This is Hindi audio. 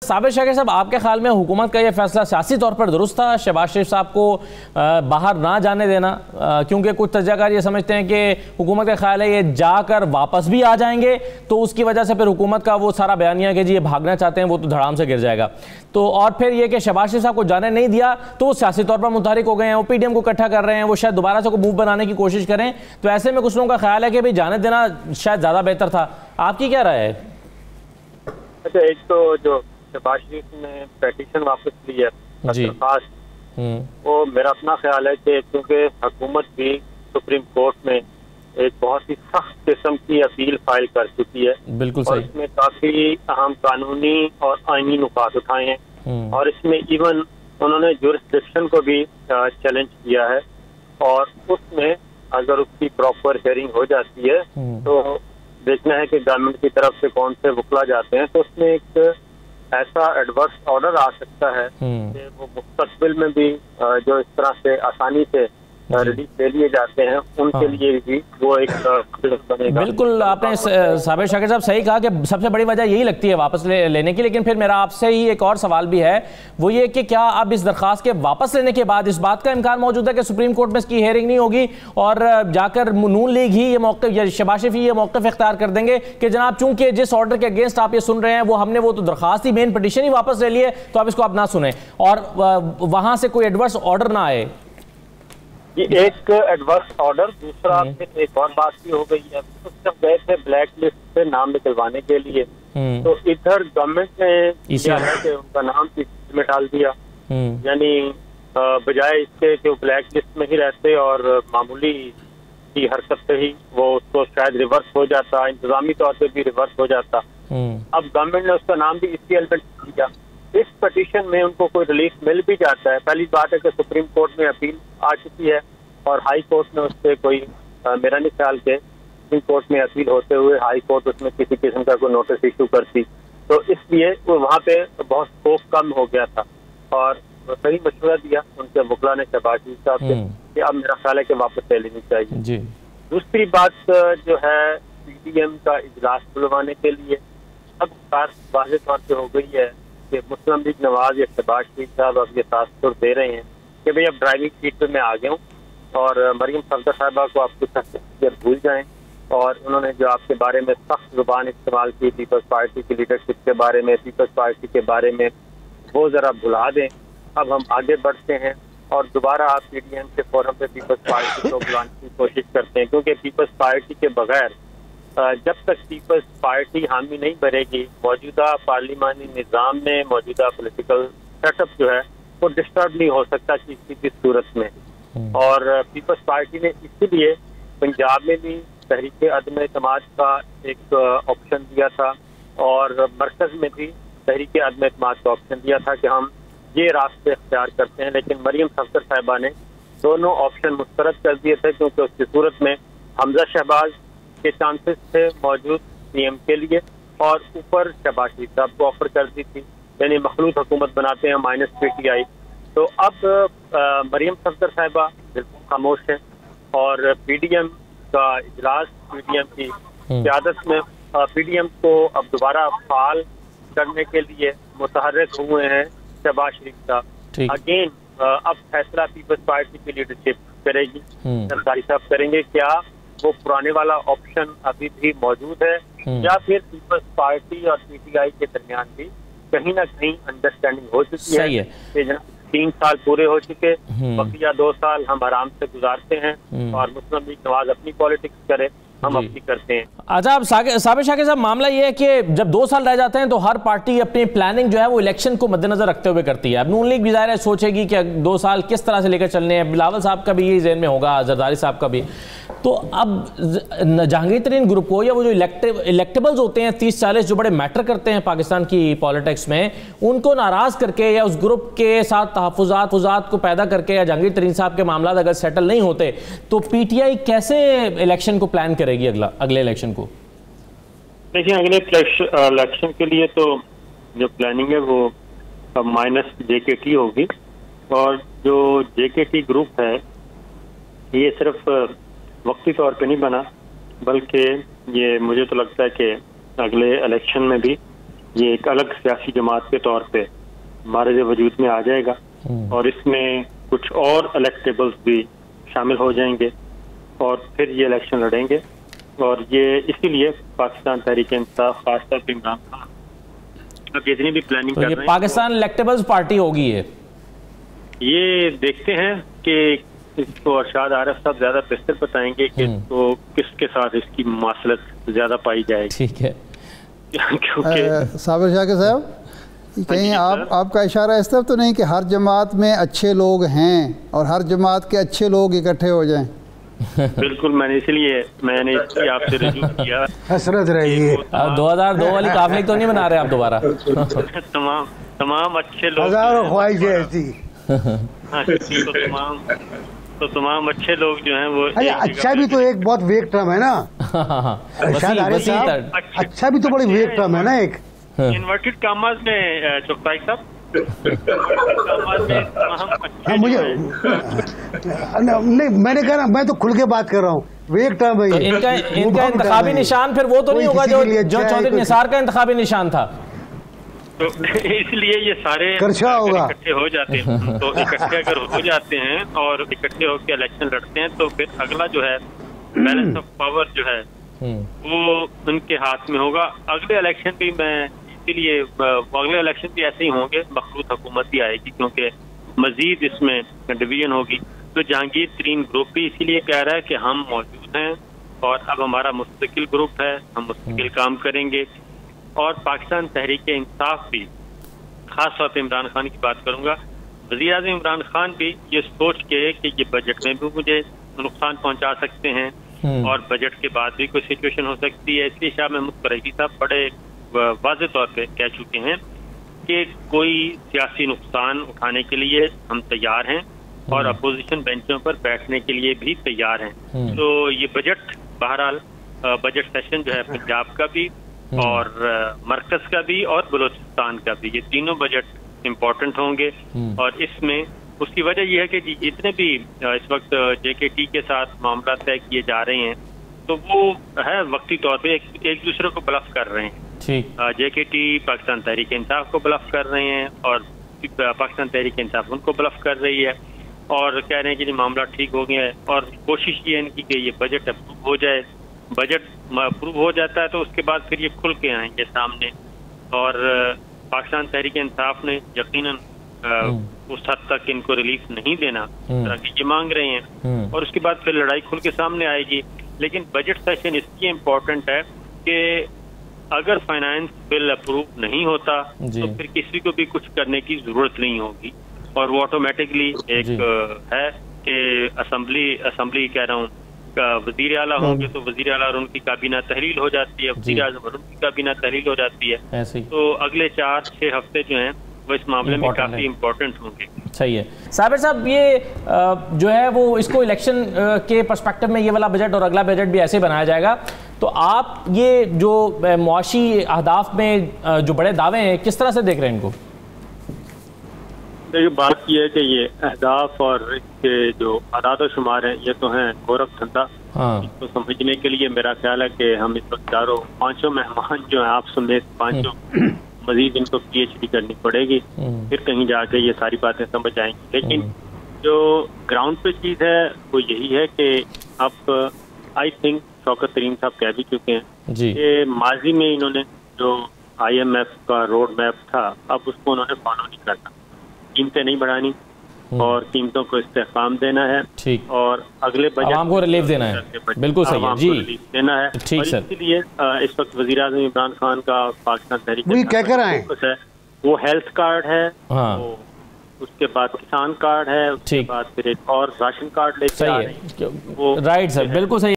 साबिर शाकिर साहब, आपके ख्याल में हुकूमत का यह फैसला सियासी तौर पर दुरुस्त था, शहबाज शरीफ साहब को बाहर ना जाने देना? क्योंकि कुछ तज्ज़ाकार ये समझते हैं कि हुकूमत का ख्याल है ये जाकर वापस भी आ जाएंगे तो उसकी वजह से फिर हुकूमत का वो सारा बयानिया कि जी ये भागना चाहते हैं वो तो धड़ाम से गिर जाएगा। तो और फिर ये कि शहबाज शरीफ साहब को जाने नहीं दिया तो वो सियासी तौर पर मुतहरिक हो गए हैं, वो PDM को इकट्ठा कर रहे हैं, वो शायद दोबारा से को मूव बनाने की कोशिश करें। तो ऐसे में कुछ लोगों का ख्याल है कि भाई जाने देना शायद ज़्यादा बेहतर था। आपकी क्या राय है? अच्छा, एक तो जो शहबाज शरीफ ने पेटिशन वापस ली है दरखास्त, वो मेरा अपना ख्याल है कि क्योंकि हुकूमत भी सुप्रीम कोर्ट में एक बहुत ही सख्त किस्म की अपील फाइल कर चुकी है, बिल्कुल और सही, इसमें काफी अहम कानूनी और आईनी नुकात उठाए हैं, और इसमें इवन उन्होंने जुरिस्डिक्शन को भी चैलेंज किया है, और उसमें अगर उसकी प्रॉपर हेयरिंग हो जाती है तो देखना है कि गवर्नमेंट की तरफ से कौन से वकला जाते हैं, तो उसमें एक ऐसा एडवर्स ऑर्डर आ सकता है कि वो मुस्तकबिल में भी जो इस तरह से आसानी से रिलीज ले लिए जाते हैं उनके लिए भी वो एक बनेगा। बिल्कुल, आपने साबिर शाकिर साहब सही कहा कि सबसे बड़ी वजह यही लगती है वापस लेने की। लेकिन फिर मेरा आपसे ही एक और सवाल भी है, वो ये कि क्या अब इस दरखास्त के वापस लेने के बाद इस बात का इम्कान मौजूद है कि सुप्रीम कोर्ट में इसकी हेयरिंग नहीं होगी और जाकर नून लीग ही ये मौक़िफ़ या शहबाज शरीफ ये मौक़िफ़ इख्तियार कर देंगे कि जनाब चूंकि जिस ऑर्डर के अगेंस्ट आप ये सुन रहे हैं वो हमने वो तो दरखास्त ही मेन पिटीशन ही वापस ले लिए, तो आप इसको आप ना सुने और वहाँ से कोई एडवर्स ऑर्डर ना आए? ये एक एडवर्स ऑर्डर, दूसरा फिर एक और बात भी हो गई है, जब गए थे ब्लैक लिस्ट से नाम निकलवाने के लिए तो इधर गवर्नमेंट ने किया है कि उनका नाम में डाल दिया, यानी बजाय इसके कि वो ब्लैक लिस्ट में ही रहते और मामूली की हरकत से ही वो उसको शायद रिवर्स हो जाता, इंतजामी तौर पे भी रिवर्स हो जाता। अब गवर्नमेंट ने उसका नाम भी इसी एलिमेंट दिया। इस पटिशन में उनको कोई रिलीफ मिल भी जाता है। पहली बात है कि सुप्रीम कोर्ट में अपील आ चुकी है और हाई कोर्ट में उससे कोई मेरा नहीं ख्याल के सुप्रीम कोर्ट में अपील होते हुए हाई कोर्ट उसमें किसी किस्म का कोई नोटिस इशू करती, तो इसलिए वो वहाँ पे बहुत स्कोप कम हो गया था और सही मशवरा दिया उनके वकला ने शहबाज शरीफ साहब से कि अब मेरा ख्याल है कि वापस ले लेनी चाहिए जी। दूसरी बात जो है PDM का इजलास बुलवाने के लिए अब बात वाज़ेह तौर पे हो गई है कि मुस्लिम लीग नवाज या शहबाज शरीफ साहब अब ये तासुर दे रहे हैं कि भाई अब ड्राइविंग सीट पे मैं आ गया हूँ और मरियम सफदर साहिबा को आप कुछ भूल जाएं, और उन्होंने जो आपके बारे में सख्त जुबान इस्तेमाल की पीपल्स पार्टी की लीडरशिप के बारे में, पीपल्स पार्टी के बारे में, वो ज़रा भुला दें। अब हम आगे बढ़ते हैं और दोबारा आप PDM के फोरम पे पीपल्स पार्टी को बुलाने की कोशिश करते हैं, क्योंकि पीपल्स पार्टी के बगैर जब तक पीपल्स पार्टी हामी नहीं भरेगी मौजूदा पार्लिमानी निज़ाम में मौजूदा पॉलिटिकल सेटअप जो है वो डिस्टर्ब नहीं हो सकता किसी भी सूरत में। और पीपल्स पार्टी ने इसीलिए पंजाब में भी तहरीक अदम एतमाद का एक ऑप्शन दिया था और मरकज में भी तहरीक अदम एतमाद का ऑप्शन दिया था कि हम ये रास्ते इख्तियार करते हैं, लेकिन मरियम सफदर साहिबा ने दोनों ऑप्शन मुस्तरद कर दिए थे, क्योंकि उसकी सूरत में हमजा शहबाज के चांसेस थे मौजूद CM के लिए और ऊपर शहबाज शरीफ साहब को ऑफर कर दी थी, यानी मखलूत हुकूमत बनाते हैं -PTI। तो अब मरियम सफदर साहिबा बिल्कुल खामोश है और PDM का इजलास PDM की क़यादत में PDM को अब दोबारा फाल करने के लिए मुतहर्रिक हुए हैं शहबाज शरीफ साहब। अगेन अब फैसला पीपल्स पार्टी की लीडरशिप करेगी, सरकारी साहब करेंगे, क्या वो पुराने वाला ऑप्शन अभी भी मौजूद है या फिर पीपल्स पार्टी और PTI के दरमियान भी कहीं ना कहीं अंडरस्टैंडिंग हो चुकी है कि 3 साल पूरे हो चुके, बकिया 2 साल हम आराम से गुजारते हैं और मुस्लिम लीग नवाज अपनी पॉलिटिक्स करे, हम अपनी करते हैं। अच्छा, अब साबिर शाकिर साहब, मामला ये है कि जब 2 साल रह जाते हैं तो हर पार्टी अपनी प्लानिंग जो है वो इलेक्शन को मद्देनजर रखते हुए करती है। अब नून लीग भी ज़ाहिर है सोचेगी कि 2 साल किस तरह से लेकर चलने हैं, बिलावल साहब का भी यही ज़हन में होगा, जरदारी साहब का भी। तो अब जहांगीर तरीन ग्रुप को या वो जो इलेक्टेबल्स होते हैं 30-40 जो बड़े मैटर करते हैं पाकिस्तान की पॉलिटिक्स में, उनको नाराज़ करके या उस ग्रुप के साथ तहफ़्फ़ुज़ात को पैदा करके या जहांगीर तरीन साहब के मामला अगर सेटल नहीं होते तो PTI कैसे इलेक्शन को प्लान करेगी अगले इलेक्शन को? देखिए, अगले इलेक्शन के लिए तो जो प्लानिंग है वो -JKT होगी और जो JKT ग्रुप है ये सिर्फ वक्ती तौर पे नहीं बना, बल्कि ये मुझे तो लगता है कि अगले इलेक्शन में भी ये एक अलग सियासी जमात के तौर पे हमारे वजूद में आ जाएगा और इसमें कुछ और इलेक्टेबल्स भी शामिल हो जाएंगे और फिर ये इलेक्शन लड़ेंगे। और ये इसीलिए पाकिस्तान तहरीक-ए-इंसाफ खासतौर पर इमरान खान अब जितनी भी प्लानिंग तो कर ये रहे हैं पाकिस्तान इलेक्टेबल्स पार्टी होगी ये देखते हैं कि इसको अरशाद आरिफ साहब ज्यादा बेहतर बताएंगे कि तो किसके साथ इसकी मुमासलत ज्यादा पाई जाएगी। ठीक है क्योंकि साबिर शाकिर साहब कहीं आपका इशारा इस तरफ तो नहीं कि हर जमात में अच्छे लोग हैं और हर जमात के अच्छे लोग इकट्ठे हो जाएं? बिल्कुल, मैंने आपसे रजू किया। हसरत रही है 2002 वाली काफिले तो नहीं बना रहे आप दोबारा? तमाम अच्छे लोग, हजारों ख्वाहिशें ऐसी। तो तमाम अच्छे लोग जो हैं वो अच्छा भी तो एक बहुत वेग टर्म है ना। अच्छा भी तो बड़ी वेग टर्म है ना एक इन्वर्टेड कामास में चौकताई साहब। हाँ मुझे नहीं, मैंने कहा ना, मैं तो खुल के बात कर रहा हूँ, वेग टर्म है। तो इनका इंतखाबी निशान फिर वो तो नहीं होगा जो चौधरी निसार का इंतखाबी निशान था? तो इसलिए ये सारे इकट्ठे हो जाते हैं। तो इकट्ठे अगर हो जाते हैं और इकट्ठे होकर इलेक्शन लड़ते हैं तो फिर अगला जो है बैलेंस ऑफ पावर जो है वो उनके हाथ में होगा। अगले इलेक्शन भी इसीलिए अगले इलेक्शन भी ऐसे ही होंगे, मखलूत हुकूमत ही आएगी क्योंकि मजीद इसमें डिवीजन होगी। तो जहांगीर तरीन ग्रुप भी इसीलिए कह रहा है कि हम मौजूद हैं और अब हमारा मुस्तकिल ग्रुप है, हम मुस्तकिल काम करेंगे। और पाकिस्तान तहरीक इंसाफ भी, खास तौर पर इमरान खान की बात करूंगा, वज़ीर आज़म इमरान खान भी ये सोच के कि ये बजट में भी मुझे नुकसान पहुंचा सकते हैं और बजट के बाद भी कोई सिचुएशन हो सकती है, इसलिए शाह महमूद कुरैशी साहब बड़े वाज़ेह तौर पे कह चुके हैं कि कोई सियासी नुकसान उठाने के लिए हम तैयार हैं और अपोजिशन बेंचों पर बैठने के लिए भी तैयार हैं। तो ये बजट बहरहाल बजट सेशन जो है पंजाब का भी और मरकज का भी और बलूचिस्तान का भी, ये तीनों बजट इम्पोर्टेंट होंगे। और इसमें उसकी वजह यह है कि जितने भी इस वक्त JKT के साथ मामला तय किए जा रहे हैं तो वो है वक्ती तौर पे एक दूसरे को ब्लफ कर रहे हैं। JKT पाकिस्तान तहरीक इंसाफ को ब्लफ कर रहे हैं और पाकिस्तान तहरीक इंसाफ उनको ब्लफ कर रही है और कह रहे हैं कि मामला ठीक हो गया है। और कोशिश ये है इनकी कि ये बजट अप्रूव हो जाए। बजट अप्रूव हो जाता है तो उसके बाद फिर ये खुल के आएंगे सामने और पाकिस्तान तहरीक इंसाफ ने यकीनन उस हद तक इनको रिलीफ नहीं देना तरह की ये मांग रहे हैं और उसके बाद फिर लड़ाई खुल के सामने आएगी। लेकिन बजट सेशन इसलिए इम्पोर्टेंट है कि अगर फाइनेंस बिल अप्रूव नहीं होता तो फिर किसी को भी कुछ करने की जरूरत नहीं होगी और वो ऑटोमेटिकली एक है कि असम्बली कह रहा हूँ वजीर आला होंगे तो वजीर आला और उनकी काबीना तहलील हो जाती है, वजीर आज़म और उनकी काबीना तहलील हो जाती है। तो अगले 4-6 हफ्ते जो हैं वो इस मामले में काफी इम्पोर्टेंट होंगे। सही है साबिर साहब, ये जो है वो इसको इलेक्शन के पर्सपेक्टिव में ये वाला बजट और अगला बजट भी ऐसे बनाया जाएगा। तो आप ये जो मुआशी अहदाफ में जो बड़े दावे हैं किस तरह से देख रहे हैं इनको? देखिए बात यह है कि ये अहदाफ और इसके जो आदात व शुमार हैं ये तो हैं गोरख धंधा। इसको समझने के लिए मेरा ख्याल है कि हम इस वक्त 4-5 मेहमान जो हैं आप समेत 5 मजीद इनको PhD करनी पड़ेगी, फिर कहीं जाके ये सारी बातें समझ आएंगी। लेकिन जो ग्राउंड पे चीज़ है वो यही है कि अब आई थिंक शौकत तरीन साहब कह भी चुके हैं कि माजी में इन्होंने जो IMF का रोड मैप था अब उसको उन्होंने फॉलो नहीं करना, कीमतें नहीं बढ़ानी और कीमतों को इस्तेहकाम देना है और अगले बजट को रिलीफ देना है। बिल्कुल सही है जी, रिलीफ देना है। ठीक सर। इसलिए इस वक्त वज़ीर आज़म इमरान खान का पाकिस्तान तहरीक है वो हेल्थ कार्ड है, उसके बाद किसान कार्ड है, उसके बाद फिर एक और राशन कार्ड लेके आ रहे हैं। राइट सर, बिल्कुल सही।